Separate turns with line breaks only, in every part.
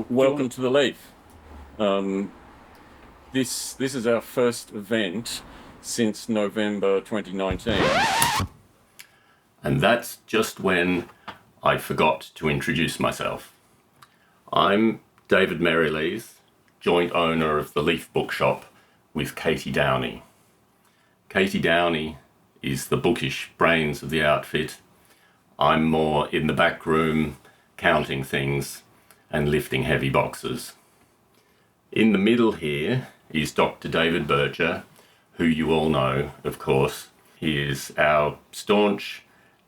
Welcome to the Leaf. This is our first event since November 2019.
And that's just when I forgot to introduce myself. I'm David Merrilees, joint owner of the Leaf Bookshop with Katie Downey. Katie Downey is the bookish brains of the outfit. I'm more in the back room, counting things and lifting heavy boxes. In the middle here is Dr. David Berger, who you all know, of course. He is our staunch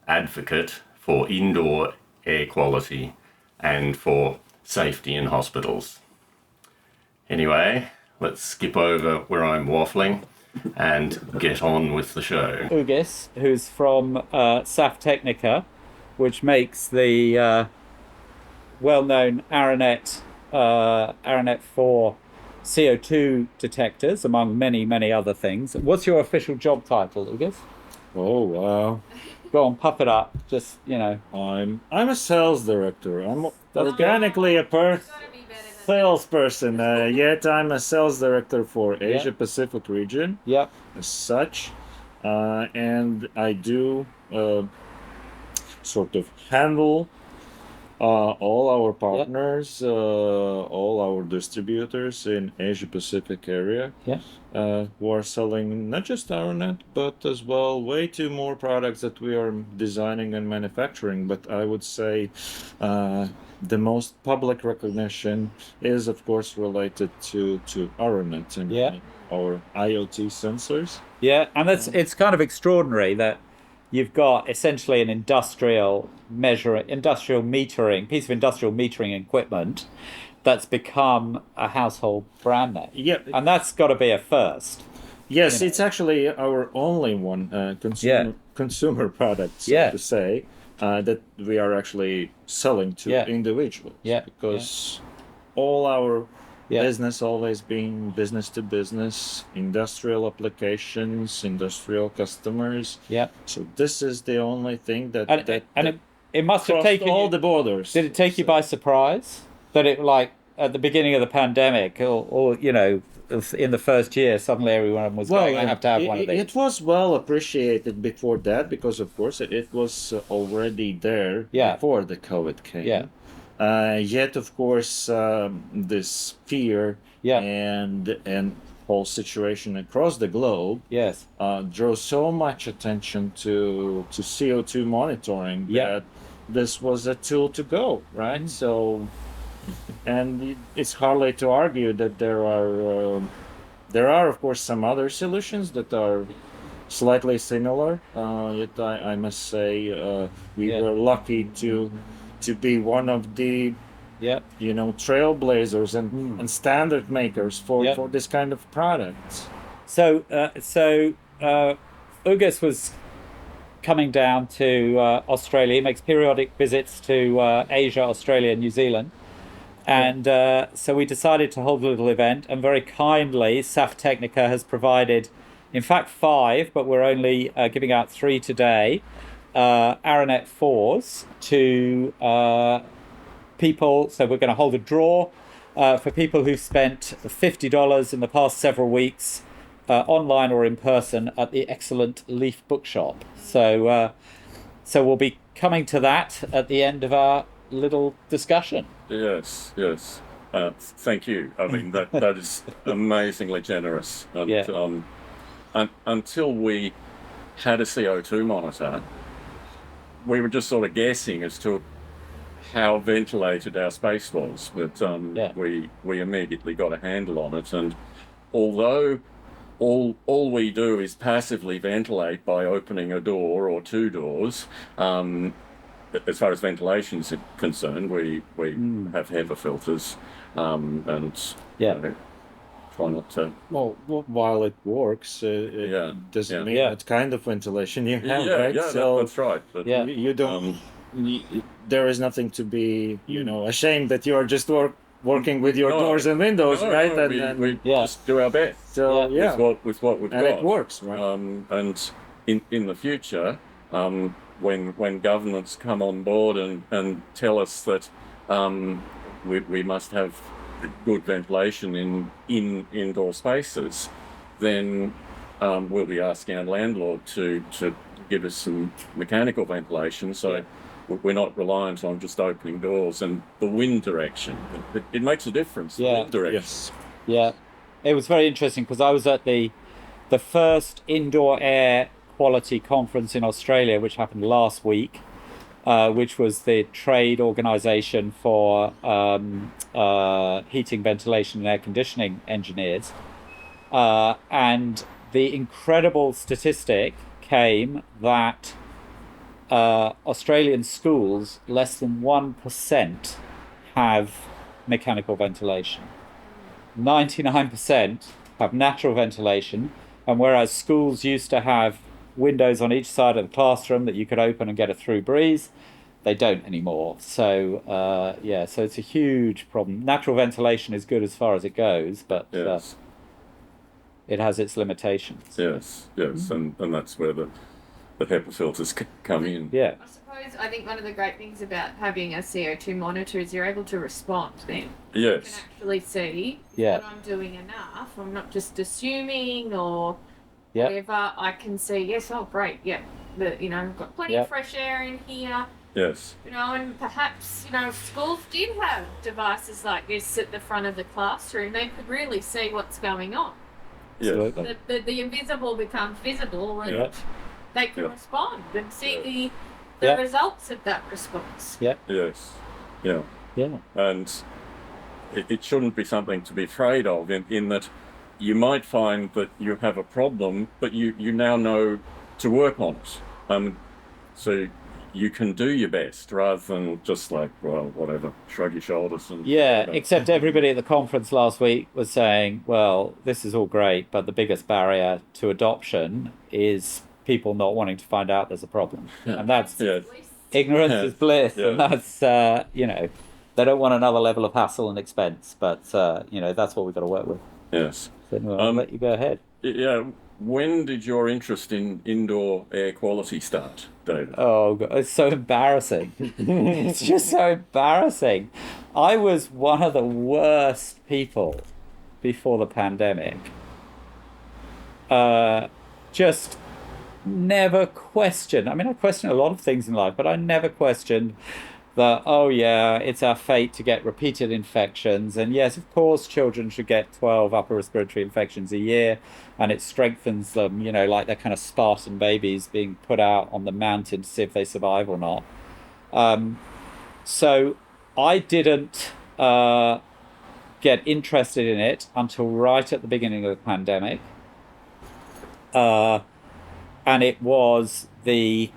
advocate for indoor air quality and for safety in hospitals. Anyway, let's skip over where I'm waffling and get on with the show.
Ugis, who's from SAF Tehnika, which makes the well-known Aranet 4 CO2 detectors, among many, many other things. What's your official job title, Ugis?
Oh wow!
Go on, puff it up. Just,
I'm a sales director. I'm organically a salesperson. Yet I'm a sales director for Asia Pacific region.
Yep.
As such, and I do sort of handle all our partners, all our distributors in Asia Pacific area, who are selling not just Aranet, but as well way too more products that we are designing and manufacturing. But I would say the most public recognition is, of course, related to Aranet and our IoT sensors.
Yeah, and it's kind of extraordinary that you've got essentially an industrial metering, piece of industrial metering equipment that's become a household brand name.
Yeah.
And that's got to be a first.
Yes, it's actually our only one consumer product, so to say, that we are actually selling to individuals.
Yeah.
Because all our business always being business to business, industrial applications, industrial customers.
Yeah.
So this is the only thing that
it must have taken
all the borders.
Did it take you by surprise that it, like at the beginning of the pandemic, or in the first year, suddenly everyone was going, I have to have one of these?
It was well appreciated before that because, of course, it was already there before the COVID came.
Yeah.
Yet, of course, this fear and whole situation across the globe drew so much attention to CO2 monitoring that this was a tool to go, right? So, and it's hardly to argue that there are, of course, some other solutions that are slightly similar. Yet I must say we were lucky to be one of the trailblazers and standard makers for this kind of product.
So Ugis was coming down to Australia. He makes periodic visits to Asia, Australia, New Zealand. And so we decided to hold a little event, and very kindly SAF Tehnika has provided, in fact, 5, but we're only giving out 3 today, Aranet 4s to people. So we're going to hold a draw for people who spent $50 in the past several weeks, online or in person, at the excellent Leaf Bookshop. So we'll be coming to that at the end of our little discussion.
Yes. Thank you. I mean, that is amazingly generous. And, until we had a CO2 monitor, we were just sort of guessing as to how ventilated our space was, but we immediately got a handle on it. And although all we do is passively ventilate by opening a door or 2 doors, as far as ventilation is concerned, we have HEPA filters and try not to.
Well, while it works, it doesn't mean what kind of ventilation you have, right?
Yeah,
so
that's right. But,
you don't. There is nothing to be, ashamed that you are just working with your doors and windows, right?
We just do our best.
So
with what we've got,
and it works, right?
And in the future, when governments come on board and tell us that we must have good ventilation in indoor spaces, then we'll be asking our landlord to give us some mechanical ventilation, so we're not reliant on just opening doors. And the wind direction, it makes a difference. The wind direction.
Yes.
Yeah, it was very interesting because I was at the first indoor air quality conference in Australia, which happened last week, which was the trade organization for heating, ventilation and air conditioning engineers. And the incredible statistic came that Australian schools, less than 1% have mechanical ventilation. 99% have natural ventilation, and whereas schools used to have windows on each side of the classroom that you could open and get a through breeze, they don't anymore. So so it's a huge problem. Natural ventilation is good as far as it goes, but it has its limitations.
Yes, and that's where the HEPA filters come in.
Yeah.
I think one of the great things about having a CO2 monitor is you're able to respond then.
Yes.
You can actually see what I'm doing enough. I'm not just assuming or whatever. I can see, yes, oh great, I've got plenty of fresh air in here.
Yes.
And perhaps, if schools did have devices like this at the front of the classroom, they could really see what's going on.
Yes.
The invisible becomes visible, and they can respond and see the results of that response.
Yeah.
Yes. Yeah.
Yeah.
And it shouldn't be something to be afraid of in that you might find that you have a problem, but you now know to work on it. So you can do your best rather than just like, well, whatever, shrug your shoulders. And
except everybody at the conference last week was saying, well, this is all great, but the biggest barrier to adoption is people not wanting to find out there's a problem. And that's ignorance is bliss. And that's, they don't want another level of hassle and expense, but, that's what we've got to work with.
Yes.
So I'll let you go ahead.
Yeah. When did your interest in indoor air quality start, David?
Oh, God, it's so embarrassing. It's just so embarrassing. I was one of the worst people before the pandemic. Just never questioned. I mean, I question a lot of things in life, but I never questioned that, it's our fate to get repeated infections. And yes, of course, children should get 12 upper respiratory infections a year, and it strengthens them, like they're kind of Spartan babies being put out on the mountain to see if they survive or not. So I didn't get interested in it until right at the beginning of the pandemic. And it was the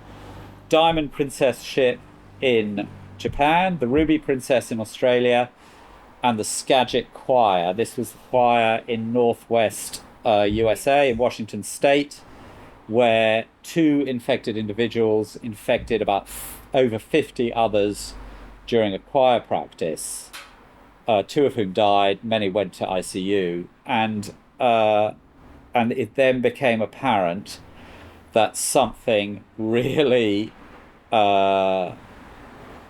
Diamond Princess ship in Japan, the Ruby Princess in Australia, and the Skagit Choir. This was the choir in Northwest USA, in Washington State, where 2 infected individuals infected about over 50 others during a choir practice, 2 of whom died, many went to ICU, and it then became apparent that something really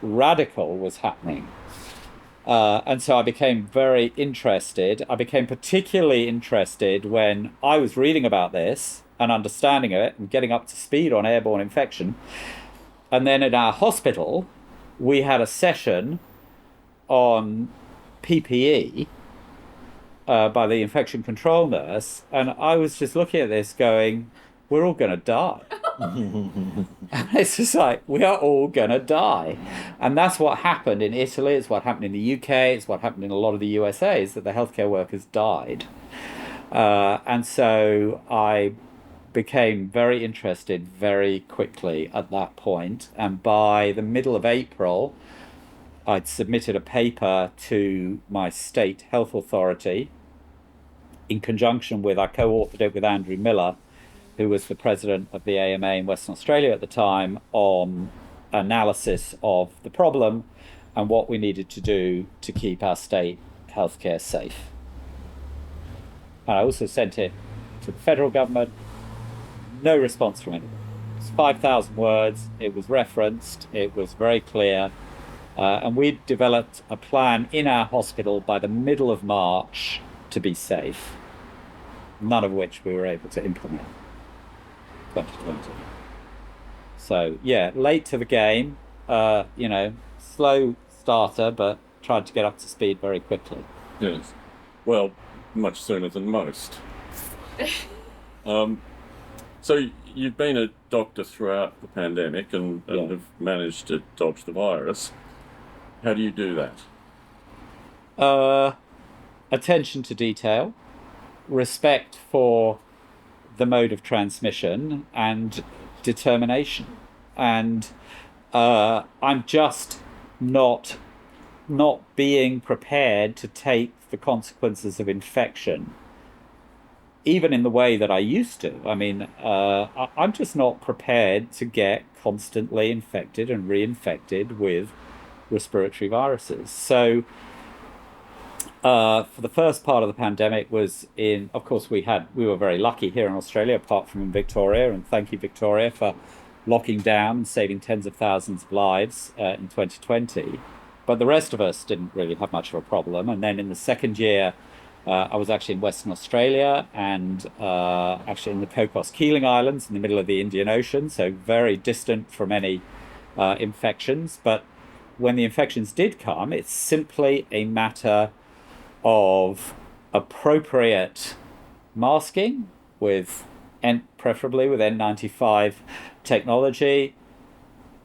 radical was happening. And so I became very interested. I became particularly interested when I was reading about this and understanding it and getting up to speed on airborne infection. And then in our hospital, we had a session on PPE by the infection control nurse. And I was just looking at this going, we're all going to die. And it's just like, we are all going to die. And that's what happened in Italy. It's what happened in the UK. It's what happened in a lot of the USA, is that the healthcare workers died. And so I became very interested very quickly at that point. And by the middle of April, I'd submitted a paper to my state health authority in conjunction with, I co-authored it with Andrew Miller, who was the president of the AMA in Western Australia at the time, on analysis of the problem and what we needed to do to keep our state healthcare safe. And I also sent it to the federal government. No response from anybody. It's 5,000 words. It was referenced. It was very clear. And we developed a plan in our hospital by the middle of March to be safe, none of which we were able to implement. 2020. So yeah, late to the game, slow starter, but tried to get up to speed very quickly.
Yes. Well, much sooner than most. So you've been a doctor throughout the pandemic and have managed to dodge the virus. How do you do that?
Attention to detail, respect for the mode of transmission, and determination. And I'm just not being prepared to take the consequences of infection, even in the way that I used to. I mean, I'm just not prepared to get constantly infected and reinfected with respiratory viruses. So for the first part of the pandemic of course, we were very lucky here in Australia, apart from in Victoria, and thank you, Victoria, for locking down and saving tens of thousands of lives in 2020. But the rest of us didn't really have much of a problem. And then in the second year, I was actually in Western Australia and actually in the Cocos Keeling Islands in the middle of the Indian Ocean, so very distant from any infections. But when the infections did come, it's simply a matter of appropriate masking preferably with N95 technology,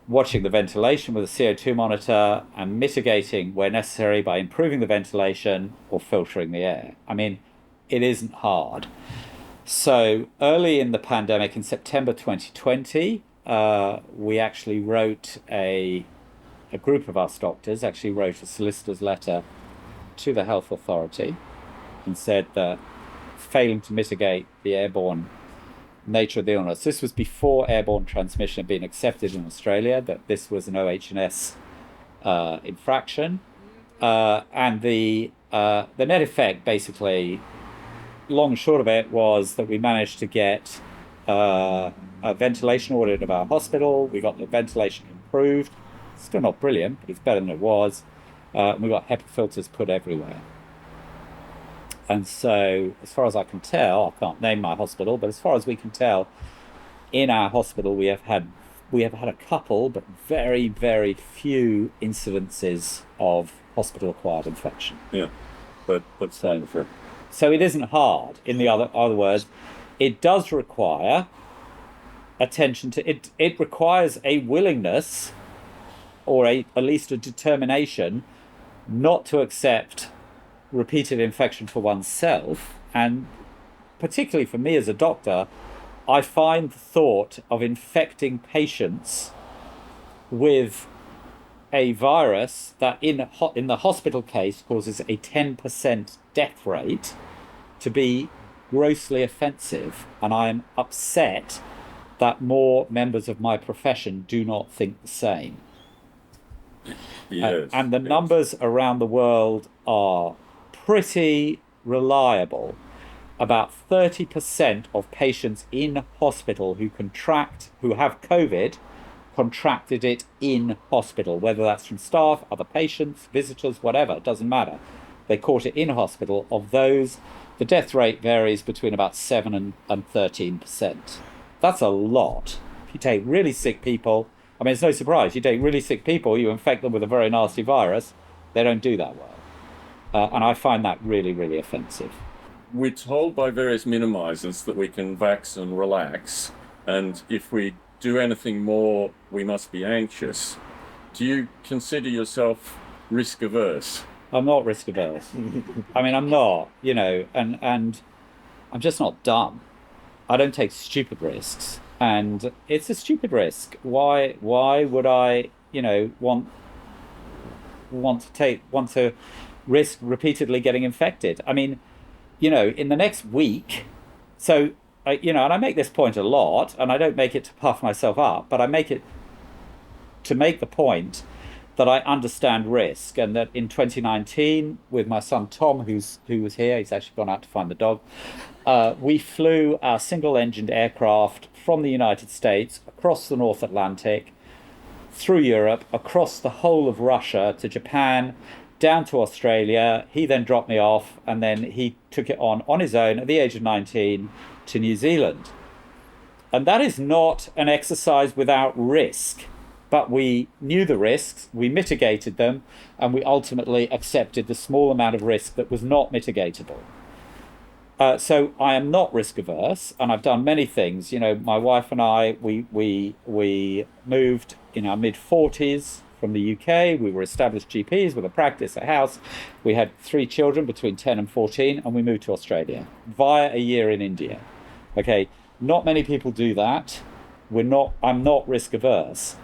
watching the ventilation with a CO2 monitor, and mitigating where necessary by improving the ventilation or filtering the air. I mean, it isn't hard. So early in the pandemic, in September 2020, we actually wrote a group of us doctors actually wrote a solicitor's letter to the health authority and said that failing to mitigate the airborne nature of the illness. This was before airborne transmission had been accepted in Australia, that this was an OH&S infraction. And the net effect, basically, long and short of it, was that we managed to get a ventilation audit of our hospital. We got the ventilation improved. It's still not brilliant, but it's better than it was. We got HEPA filters put everywhere. And so, as far as I can tell, I can't name my hospital, but as far as we can tell, in our hospital we have had a couple, but very, very few incidences of hospital-acquired infection.
Yeah, but
so it isn't hard. In the other words, it does require attention to it. It requires a willingness, or at least a determination, not to accept repeated infection for oneself. And particularly for me as a doctor, I find the thought of infecting patients with a virus that in the hospital case causes a 10% death rate to be grossly offensive. And I'm upset that more members of my profession do not think the same.
Yes,
and the numbers around the world are pretty reliable. About 30% of patients in hospital who have COVID contracted it in hospital, whether that's from staff, other patients, visitors, whatever, it doesn't matter. They caught it in hospital. Of those, the death rate varies between about 7 and 13%. That's a lot. If you take really sick people, I mean, it's no surprise, you take really sick people, you infect them with a very nasty virus, they don't do that well. And I find that really, really offensive.
We're told by various minimizers that we can vax and relax, and if we do anything more, we must be anxious. Do you consider yourself risk averse?
I'm not risk averse. I mean, I'm not, and I'm just not dumb. I don't take stupid risks, and it's a stupid risk. Why would I, want to risk repeatedly getting infected? I mean, in the next week, so, and I make this point a lot, and I don't make it to puff myself up, but I make it to make the point that I understand risk, and that in 2019, with my son Tom, who was here, he's actually gone out to find the dog, we flew our single-engined aircraft from the United States across the North Atlantic through Europe, across the whole of Russia to Japan, down to Australia. He then dropped me off, and then he took it on his own at the age of 19 to New Zealand. And that is not an exercise without risk, but we knew the risks, we mitigated them, and we ultimately accepted the small amount of risk that was not mitigatable. So I am not risk averse, and I've done many things. You know, my wife and I, we moved in our mid-40s from the UK. We were established GPs with a practice, a house. We had 3 children between 10 and 14, and we moved to Australia via a year in India. Okay, not many people do that. I'm not risk averse,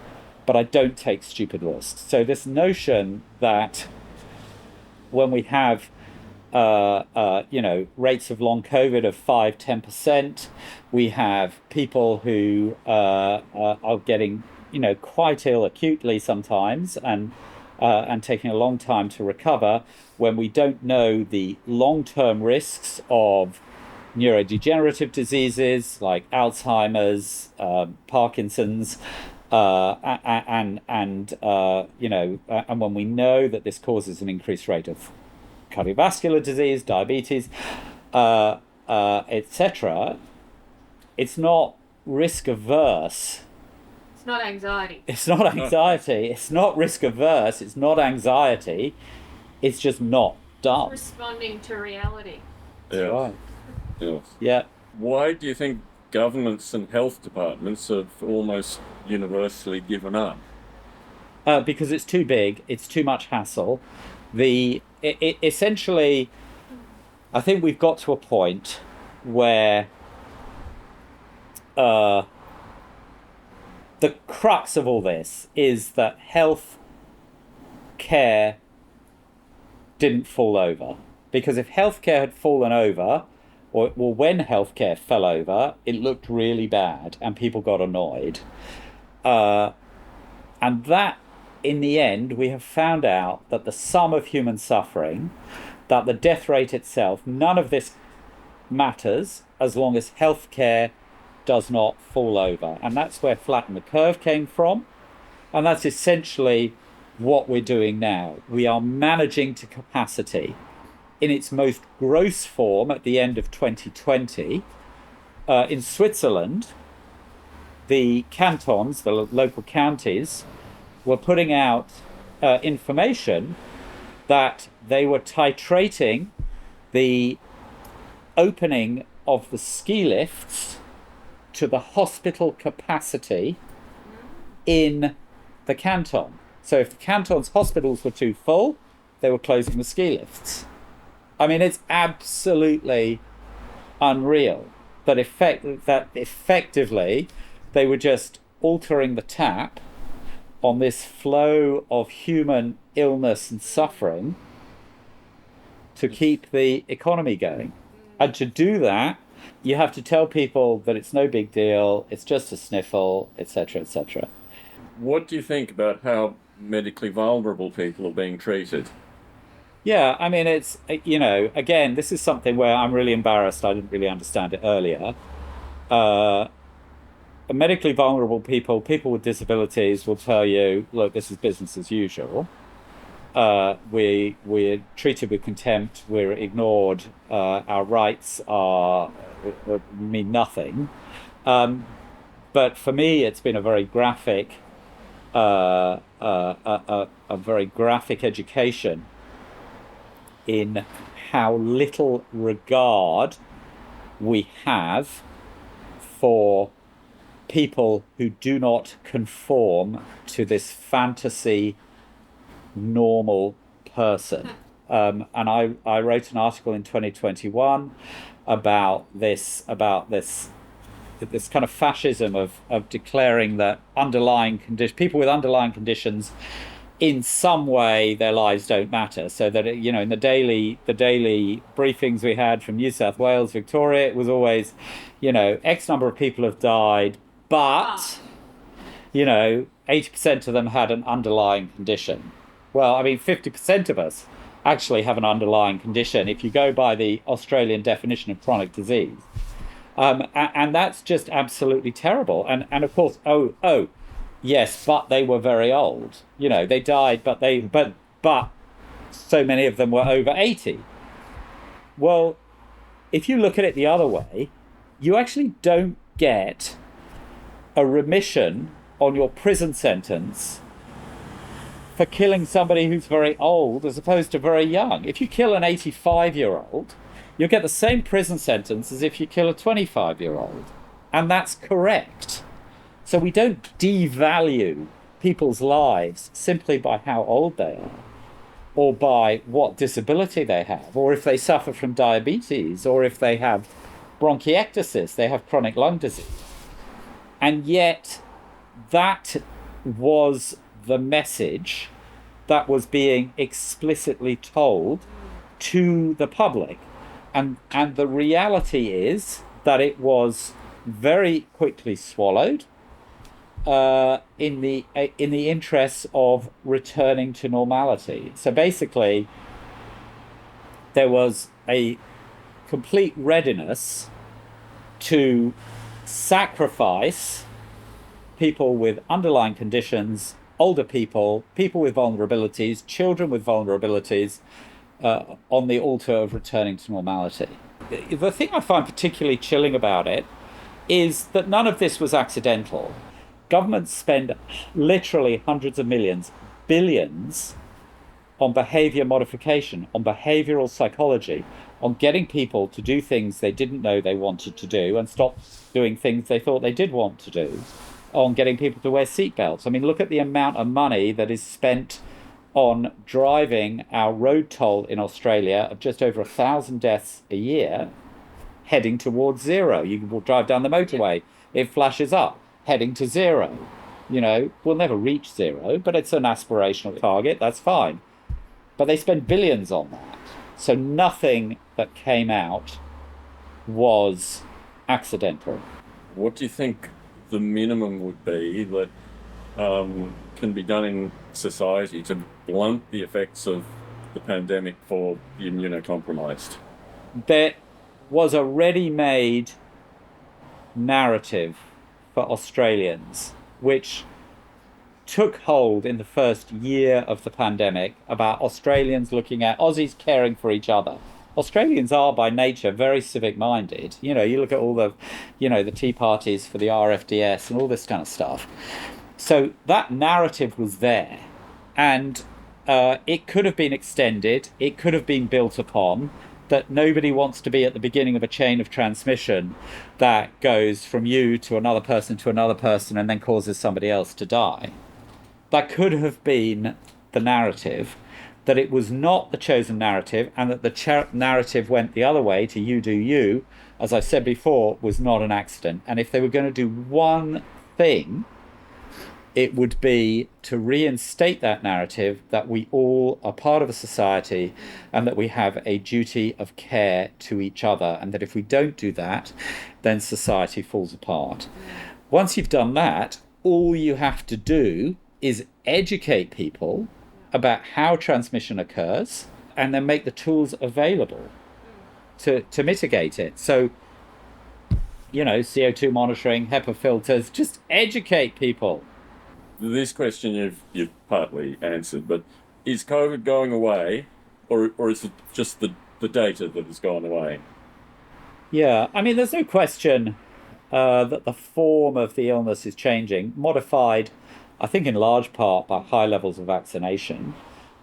but I don't take stupid risks. So this notion that when we have rates of long COVID of 5-10%. We have people who are getting, quite ill acutely sometimes and taking a long time to recover, when we don't know the long-term risks of neurodegenerative diseases like Alzheimer's, Parkinson's, and when we know that this causes an increased rate of cardiovascular disease, diabetes, etc. It's not risk averse.
It's not anxiety.
It's not anxiety. It's not risk averse. It's not anxiety. It's just not done.
It's responding to reality.
Yeah.
Right.
Yeah.
Yeah.
Why do you think governments and health departments have almost universally given up?
Because it's too big. It's too much hassle. Essentially, I think we've got to a point where the crux of all this is that health care didn't fall over. Because if healthcare had fallen over, or when healthcare fell over, it looked really bad and people got annoyed. And that, in the end, we have found out that the sum of human suffering, that the death rate itself, none of this matters as long as healthcare does not fall over. And that's where Flatten the Curve came from. And that's essentially what we're doing now. We are managing to capacity. In its most gross form at the end of 2020, in Switzerland, the cantons, the local counties, were putting out information that they were titrating the opening of the ski lifts to the hospital capacity in the canton. So if the canton's hospitals were too full, they were closing the ski lifts. I mean, it's absolutely unreal that effectively they were just altering the tap on this flow of human illness and suffering to keep the economy going. And to do that, you have to tell people that it's no big deal, it's just a sniffle, etc., etc.
What do you think about how medically vulnerable people are being treated?
Yeah, I mean, it's, again, this is something where I'm really embarrassed I didn't really understand it earlier. Medically vulnerable people with disabilities will tell you, look, this is business as usual. We're treated with contempt, we're ignored, our rights mean nothing. But for me, it's been a very graphic, education in how little regard we have for people who do not conform to this fantasy normal person. And I wrote an article in 2021 about this kind of fascism of declaring that people with underlying conditions, in some way their lives don't matter. So that, in the daily briefings we had from New South Wales, Victoria, it was always, X number of people have died, but 80% of them had an underlying condition. Well, I mean, 50% of us actually have an underlying condition if you go by the Australian definition of chronic disease. And that's just absolutely terrible. And of course, Yes, but they were very old. They died, but so many of them were over 80. Well, if you look at it the other way, you actually don't get a remission on your prison sentence for killing somebody who's very old as opposed to very young. If you kill an 85-year-old, you'll get the same prison sentence as if you kill a 25-year-old. And that's correct. So we don't devalue people's lives simply by how old they are, or by what disability they have, or if they suffer from diabetes, or if they have bronchiectasis, they have chronic lung disease. And yet that was the message that was being explicitly told to the public. And the reality is that it was very quickly swallowed in the interests of returning to normality. So basically, there was a complete readiness to sacrifice people with underlying conditions, older people, people with vulnerabilities, children with vulnerabilities, on the altar of returning to normality. The thing I find particularly chilling about it is that none of this was accidental. Governments spend literally hundreds of millions, billions, on behavior modification, on behavioral psychology, on getting people to do things they didn't know they wanted to do and stop doing things they thought they did want to do, on getting people to wear seatbelts. I mean, look at the amount of money that is spent on driving our road toll in Australia of just over 1,000 deaths a year, heading towards zero. You will drive down the motorway, it flashes up, heading to zero. We'll never reach zero, but it's an aspirational target, that's fine. But they spend billions on that. So nothing that came out was accidental.
What do you think the minimum would be that can be done in society to blunt the effects of the pandemic for the immunocompromised?
There was a ready-made narrative for Australians, which took hold in the first year of the pandemic about Australians looking at Aussies caring for each other. Australians are by nature very civic-minded. You look at all the, the tea parties for the RFDS and all this kind of stuff. So that narrative was there, and it could have been extended, it could have been built upon, that nobody wants to be at the beginning of a chain of transmission that goes from you to another person and then causes somebody else to die. That could have been the narrative, that it was not the chosen narrative, and that the narrative went the other way to you do you, as I said before, was not an accident. And if they were going to do one thing, it would be to reinstate that narrative that we all are part of a society and that we have a duty of care to each other, and that if we don't do that, then society falls apart. Once you've done that, all you have to do is educate people about how transmission occurs and then make the tools available to mitigate it. So, CO2 monitoring, HEPA filters, just educate people.
This question you've partly answered, but is COVID going away, or is it just the data that has gone away?
Yeah, I mean, there's no question that the form of the illness is changing, modified, I think in large part by high levels of vaccination.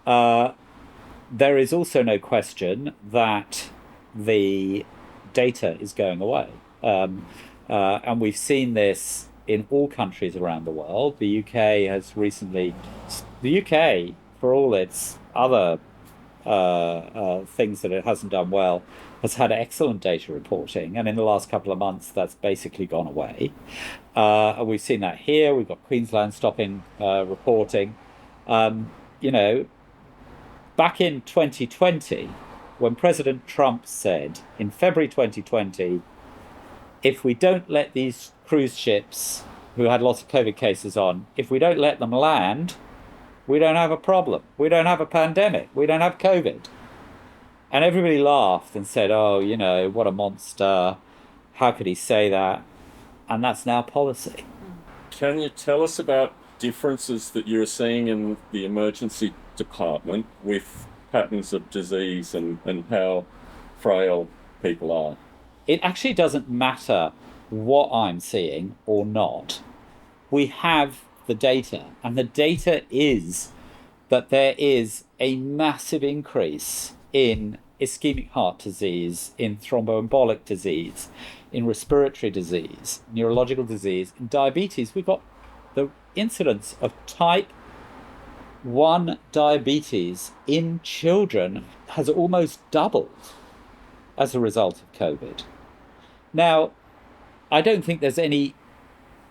There is also no question that the data is going away. And we've seen this in all countries around the world. The UK has recently, for all its other things that it hasn't done well, has had excellent data reporting, and in the last couple of months that's basically gone away. We've seen that here. We've got Queensland stopping reporting. Back in 2020, when President Trump said in February 2020, if we don't let these cruise ships who had lots of COVID cases on, if we don't let them land, we don't have a problem. We don't have a pandemic. We don't have COVID. And everybody laughed and said, oh, what a monster. How could he say that? And that's now policy.
Can you tell us about differences that you're seeing in the emergency department with patterns of disease and how frail people are?
It actually doesn't matter what I'm seeing or not. We have the data, and the data is that there is a massive increase in ischemic heart disease, in thromboembolic disease, in respiratory disease, neurological disease, in diabetes. We've got the incidence of type 1 diabetes in children has almost doubled as a result of COVID. Now, I don't think there's any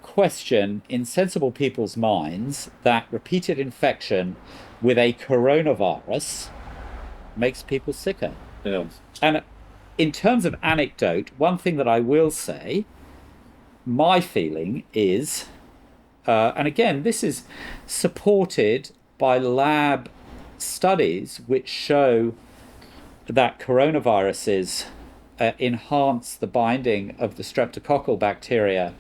question in sensible people's minds that repeated infection with a coronavirus makes people sicker.
Yeah.
And in terms of anecdote, one thing that I will say, my feeling is, and again, this is supported by lab studies which show that coronaviruses enhance the binding of the streptococcal bacteria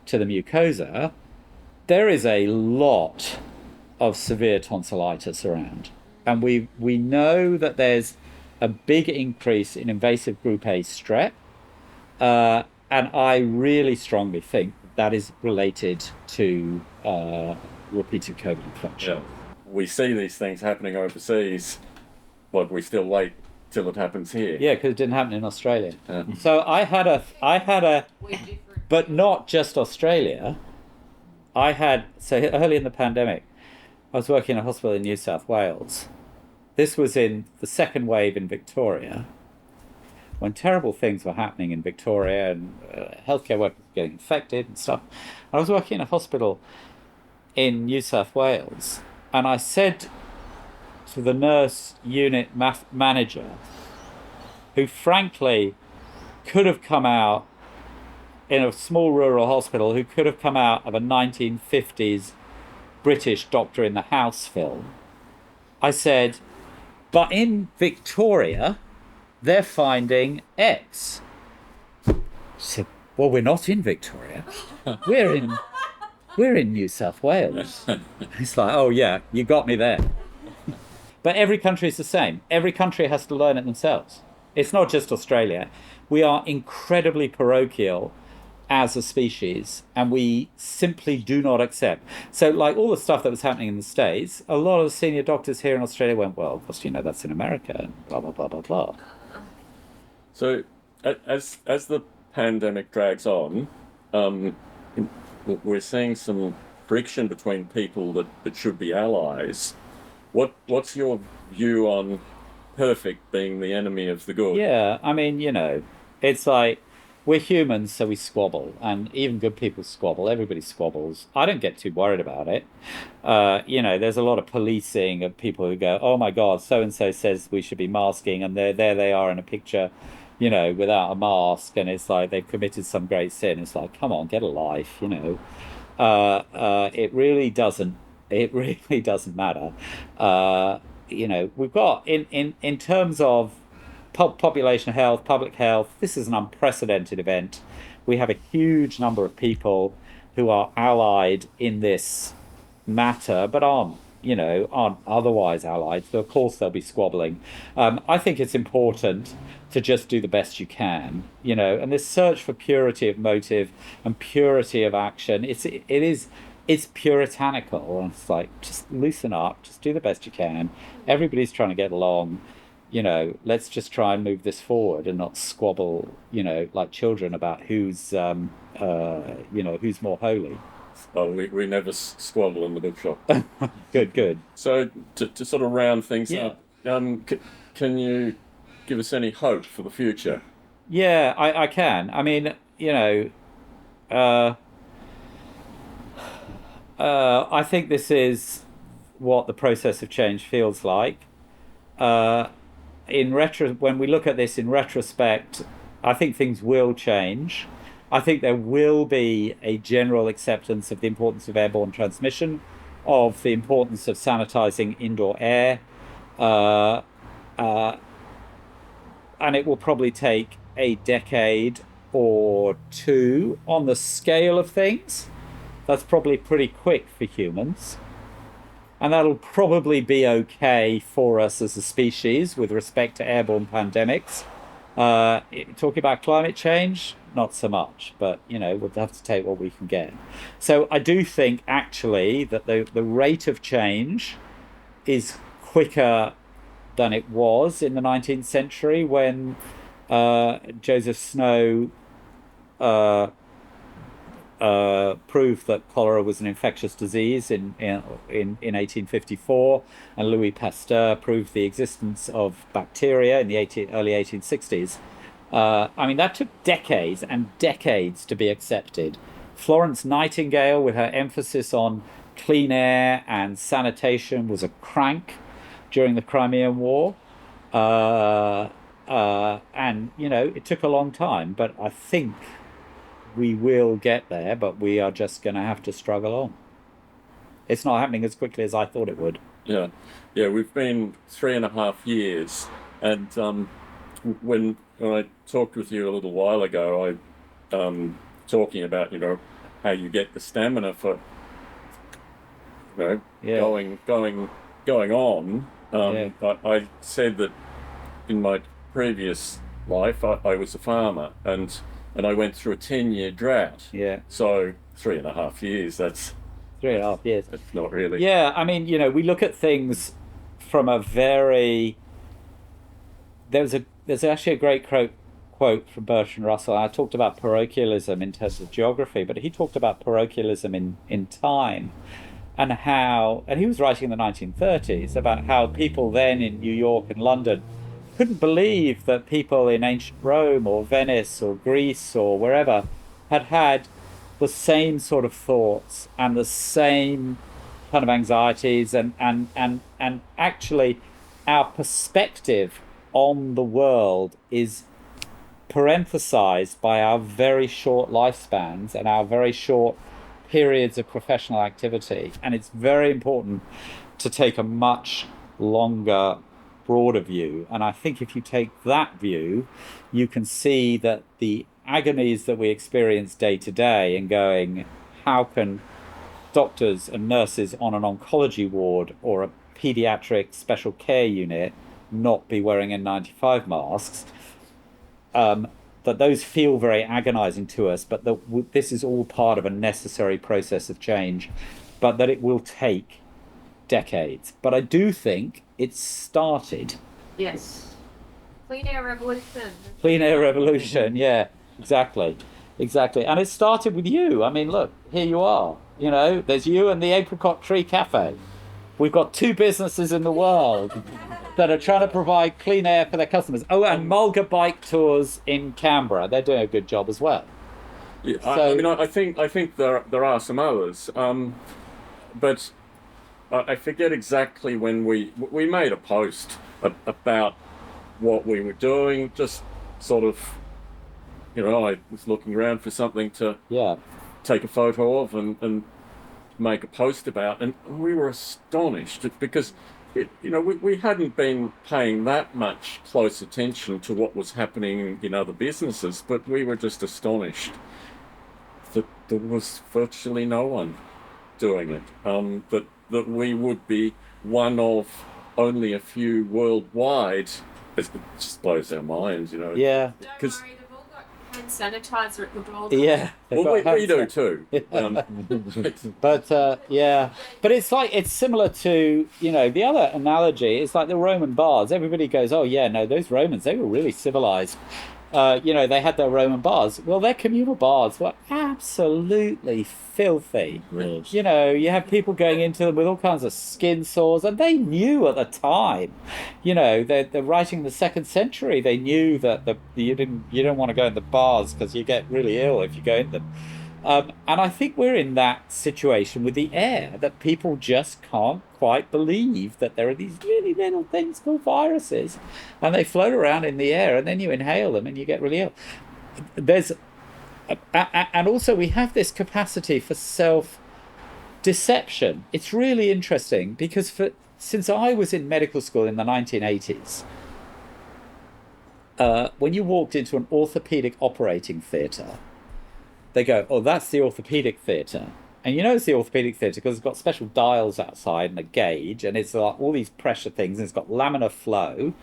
to the mucosa. There is a lot of severe tonsillitis around. And we know that there's a big increase in invasive group A strep. And I really strongly think that is related to repeated COVID infection.
Yeah. We see these things happening overseas, but we still wait till it happens here.
Yeah, because it didn't happen in Australia. Yeah. So I had a, but not just Australia. So early in the pandemic, I was working in a hospital in New South Wales. This was in the second wave in Victoria, when terrible things were happening in Victoria and healthcare workers were getting infected and stuff. I was working in a hospital in New South Wales, and I said to the nurse unit manager, who frankly could have come out in a small rural hospital, who could have come out of a 1950s British Doctor in the House film, I said, but in Victoria, they're finding X. She said, well, we're not in Victoria. We're in New South Wales. It's like, oh yeah, you got me there. But every country is the same. Every country has to learn it themselves. It's not just Australia. We are incredibly parochial as a species, and we simply do not accept. So like all the stuff that was happening in the States, a lot of the senior doctors here in Australia went, well, of course, that's in America, and blah, blah, blah, blah, blah.
So as the pandemic drags on, we're seeing some friction between people that should be allies. What's your view on perfect being the enemy of the good?
Yeah, I mean, it's like, we're humans, so we squabble, and even good people squabble. Everybody squabbles. I don't get too worried about it. There's a lot of policing of people who go, oh my God, so-and-so says we should be masking, and there they are in a picture, without a mask, and it's like they've committed some great sin. It's like, come on, get a life, It really doesn't matter. We've got, in terms of population health, public health, this is an unprecedented event. We have a huge number of people who are allied in this matter, but aren't otherwise allied. So of course there'll be squabbling. I think it's important to just do the best you can, and this search for purity of motive and purity of action, it's puritanical. It's like, just loosen up, just do the best you can. Everybody's trying to get along. Let's just try and move this forward and not squabble, like children about who's more holy.
Oh, we never squabble in the bookshop.
Good.
So to sort of round things up, can you give us any hope for the future?
Yeah, I can. I mean, I think this is what the process of change feels like. When we look at this in retrospect, I think things will change. I think there will be a general acceptance of the importance of airborne transmission, of the importance of sanitizing indoor air, and it will probably take a decade or two on the scale of things That's probably pretty quick for humans. And that'll probably be okay for us as a species with respect to airborne pandemics. Talking about climate change, not so much, but we'll have to take what we can get. So I do think actually that the rate of change is quicker than it was in the 19th century when Joseph Snow proved that cholera was an infectious disease in 1854, and Louis Pasteur proved the existence of bacteria in the early 1860s. That took decades and decades to be accepted. Florence Nightingale, with her emphasis on clean air and sanitation, was a crank during the Crimean War. It took a long time, but I think we will get there, but we are just going to have to struggle on. It's not happening as quickly as I thought it would.
Yeah, we've been 3.5 years, and when I talked with you a little while ago, I talking about how you get the stamina for going on. I said that in my previous life I was a farmer, and I went through a 10-year drought. Yeah. So 3.5 years, that's
3.5 years.
That's not really.
Yeah, we look at things from a very... There's actually a great quote from Bertrand Russell. I talked about parochialism in terms of geography, but he talked about parochialism in time, and he was writing in the 1930s about how people then in New York and London couldn't believe that people in ancient Rome or Venice or Greece or wherever had the same sort of thoughts and the same kind of anxieties, and actually our perspective on the world is parenthesized by our very short lifespans and our very short periods of professional activity. And it's very important to take a much longer, broader view. And I think if you take that view, you can see that the agonies that we experience day to day and going, how can doctors and nurses on an oncology ward or a pediatric special care unit not be wearing N95 masks, that those feel very agonizing to us, but that this is all part of a necessary process of change, but that it will take decades. But I do think it's started.
Yes. Clean air revolution.
Clean air revolution, yeah, exactly. And it started with you. Look, here you are. There's you and the Apricot Tree Cafe. We've got 2 businesses in the world that are trying to provide clean air for their customers. Oh, and Mulga Bike Tours in Canberra. They're doing a good job as well.
Yeah, so, I think there are some others, but I forget exactly when we made a post about what we were doing. Just sort of, I was looking around for something to take a photo of and make a post about, and we were astonished because we hadn't been paying that much close attention to what was happening in other businesses, but we were just astonished that there was virtually no one doing it. That we would be one of only a few worldwide. It just blows our minds,
Yeah.
Don't worry, they've all got hand sanitizer at the door.
Yeah.
Well, we do too.
But it's similar to, the other analogy is like the Roman baths. Everybody goes, oh yeah, no, those Romans, they were really civilized. They had their Roman baths. Well, their communal baths were absolutely filthy.
Yes.
You have people going into them with all kinds of skin sores, and they knew at the time. They're writing in the 2nd century. They knew that you don't want to go in the baths because you get really ill if you go in them. And I think we're in that situation with the air, that people just can't quite believe that there are these really little things called viruses, and they float around in the air, and then you inhale them and you get really ill. And also we have this capacity for self-deception. It's really interesting because since I was in medical school in the 1980s, when you walked into an orthopedic operating theatre, they go, oh, that's the orthopedic theatre. And you know it's the orthopedic theatre because it's got special dials outside and a gauge, and it's like all these pressure things, and it's got laminar flow.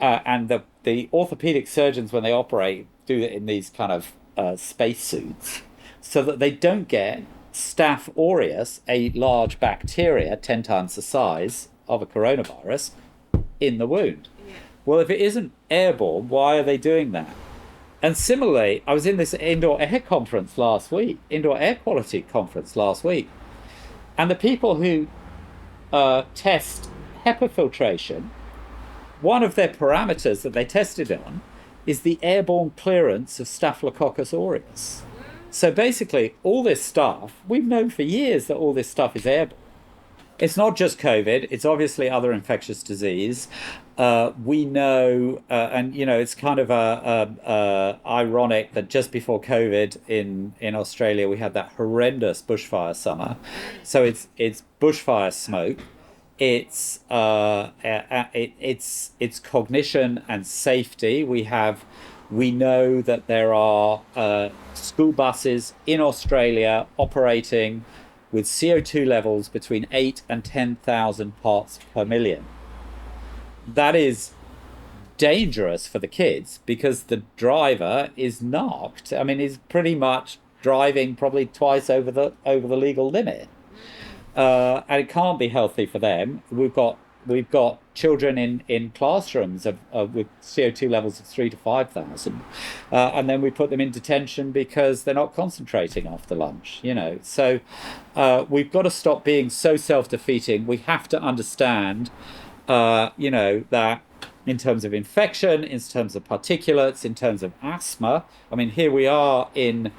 And the orthopedic surgeons, when they operate, do it in these kind of spacesuits so that they don't get Staph aureus, a large bacteria 10 times the size of a coronavirus, in the wound. Yeah. Well, if it isn't airborne, why are they doing that? And similarly, I was in this indoor air quality conference last week, and the people who test HEPA filtration, one of their parameters that they tested on is the airborne clearance of Staphylococcus aureus. So basically, all this stuff, we've known for years that all this stuff is airborne. It's not just COVID, it's obviously other infectious disease. We know, and you know, it's kind of ironic that just before COVID in Australia, we had that horrendous bushfire summer. So it's bushfire smoke. It's cognition and safety. We know that there are school buses in Australia operating with CO2 levels between 8 and 10,000 parts per million. That is dangerous for the kids because the driver is narked. I mean, he's pretty much driving probably twice over the legal limit. And it can't be healthy for them. We've got children in classrooms with CO2 levels of 3 to 5,000, and then we put them in detention because they're not concentrating after lunch. You know, so we've got to stop being so self-defeating. We have to understand, you know, that in terms of infection, in terms of particulates, in terms of asthma. I mean, here we are in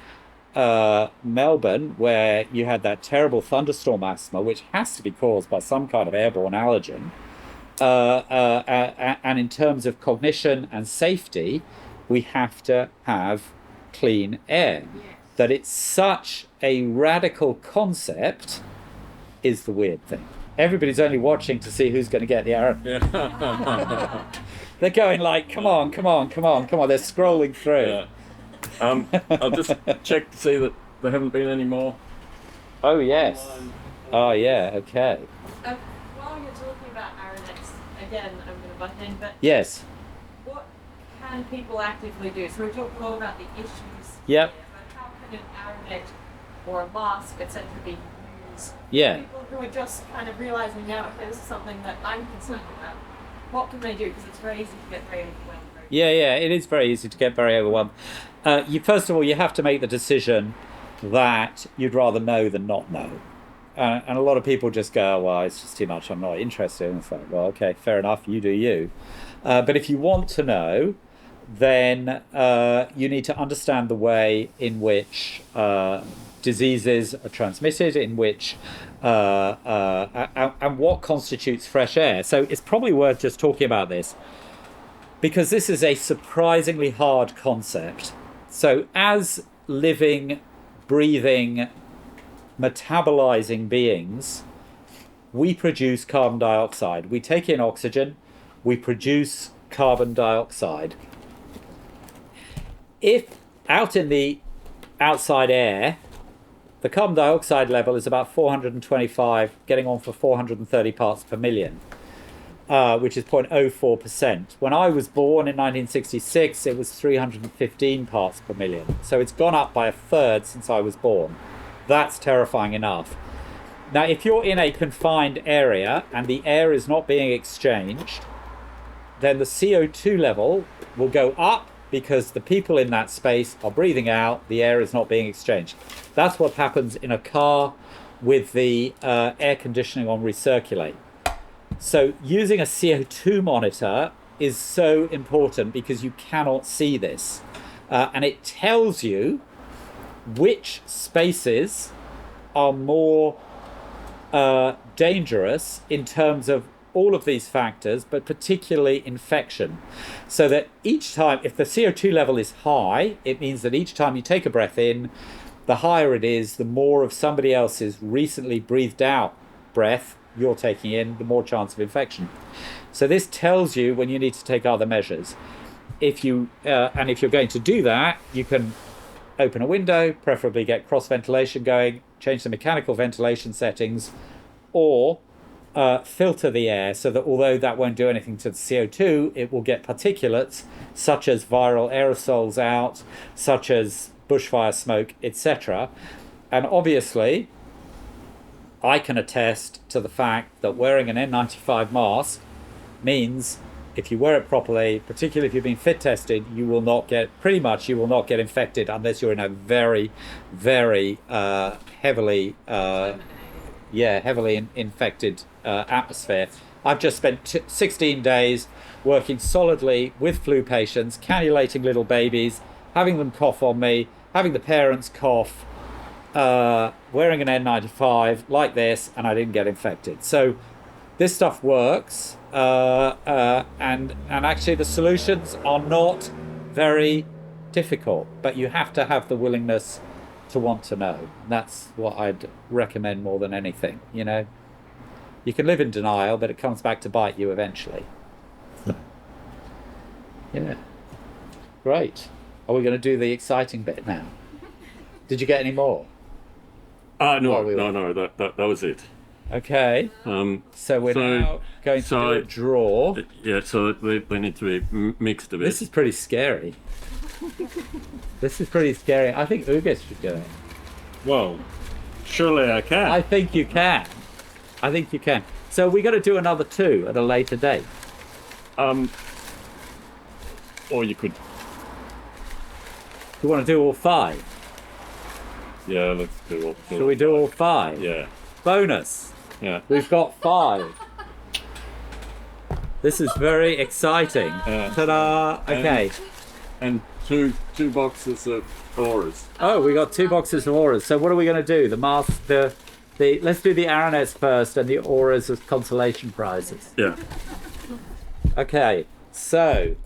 Melbourne, where you had that terrible thunderstorm asthma, which has to be caused by some kind of airborne allergen. And in terms of cognition and safety, we have to have clean air. Yes. That it's such a radical concept is the weird thing. Everybody's only watching to see who's going to get the Aranet. Yeah. They're going like, come on. They're scrolling through.
Yeah. I'll just check to see that there haven't been any more.
Oh, yes. Oh, yeah, okay.
While you're talking about Aranets, again, I'm going to butt in, but
yes.
What can people actively do? So we're talking all about the issues.
Yep.
Here, but how can an Aranet or a mask, etc., be used?
Yeah.
People who are just kind of realizing now, okay, this is something that I'm concerned about. What can they do? Because it's very easy to get very overwhelmed.
Yeah, it is very easy to get very overwhelmed. First of all, you have to make the decision that you'd rather know than not know. And a lot of people just go, well, it's just too much, I'm not interested. And it's like, well, okay, fair enough, you do you. But if you want to know, then you need to understand the way in which diseases are transmitted, in which and what constitutes fresh air. So it's probably worth just talking about this, because this is a surprisingly hard concept. So as living, breathing, metabolizing beings, we produce carbon dioxide. We take in oxygen, we produce carbon dioxide. If out in the outside air, the carbon dioxide level is about 425, getting on for 430 parts per million. Which is 0.04%. When I was born in 1966, it was 315 parts per million. So it's gone up by a third since I was born. That's terrifying enough. Now, if you're in a confined area and the air is not being exchanged, then the CO2 level will go up because the people in that space are breathing out, the air is not being exchanged. That's what happens in a car with the air conditioning on recirculate. So using a CO2 monitor is so important because you cannot see this. And it tells you which spaces are more dangerous in terms of all of these factors, but particularly infection. So that each time, if the CO2 level is high, it means that each time you take a breath in, the higher it is, the more of somebody else's recently breathed out breath you're taking in, the more chance of infection. So this tells you when you need to take other measures. If you're going to do that, you can open a window, preferably get cross ventilation going, change the mechanical ventilation settings, or filter the air so that although that won't do anything to the CO2, it will get particulates such as viral aerosols out, such as bushfire smoke, etc. And obviously, I can attest to the fact that wearing an N95 mask means if you wear it properly, particularly if you've been fit tested, you will not get infected unless you're in a very, very heavily infected atmosphere. I've just spent 16 days working solidly with flu patients, cannulating little babies, having them cough on me, having the parents cough, wearing an N95 like this, and I didn't get infected. So this stuff works, and actually the solutions are not very difficult, but you have to have the willingness to want to know. That's what I'd recommend more than anything. You know, you can live in denial, but it comes back to bite you eventually. Yeah, great. Are we going to do the exciting bit now? Did you get any more?
No, that was it.
Okay. So we're now going to do a draw.
Yeah, so they need to be mixed a bit.
This is pretty scary. This is pretty scary. I think Ugis should go in.
Well, surely I can.
I think you can. So we got to do another 2 at a later date.
Or you could.
You want to do all 5?
Yeah, let's do all.
Shall we do all 5?
Yeah.
Bonus.
Yeah.
We've got 5. This is very exciting. Ta-da! Okay.
And two boxes of auras.
Oh, we got 2 boxes of auras. So what are we going to do? The mask, the let's do the Aranets first, and the auras as consolation prizes.
Yeah.
Okay. So.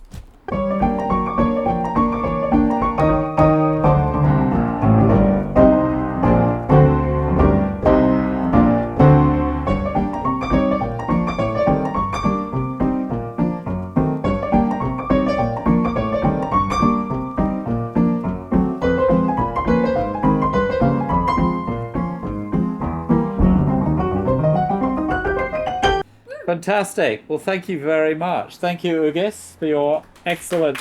Fantastic. Well, thank you very much. Thank you, Ugis, for your excellent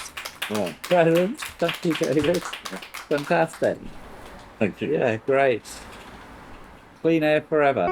present. Thank you, David. Fantastic.
Thank you.
Yeah, great. Clean air forever.